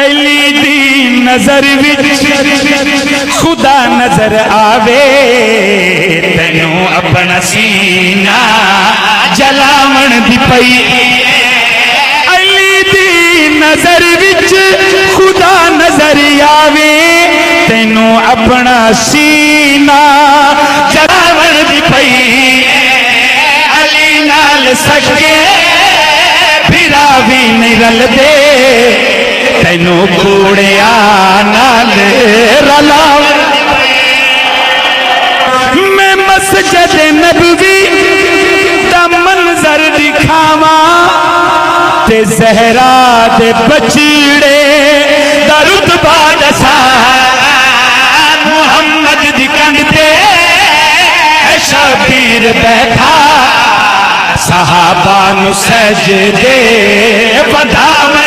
علی دی نظر وچ خدا نظر آوے تینوں اپنا سینہ جلاون دی پئی علی دی نظر وچ خدا نظر آوے تینوں اپنا سینہ جلاون دی پئی علی نال سکے بھرا بھی نہیں رل دے تینوں کوڑیا نال رلاون میں مسجد نبوی دا منظر دکھاواں تے زہرا دے بچڑے دا رتبہ دساں محمد دی کنڈ تے شبیر بیٹھا صحابہ نو سجدے بدھاواں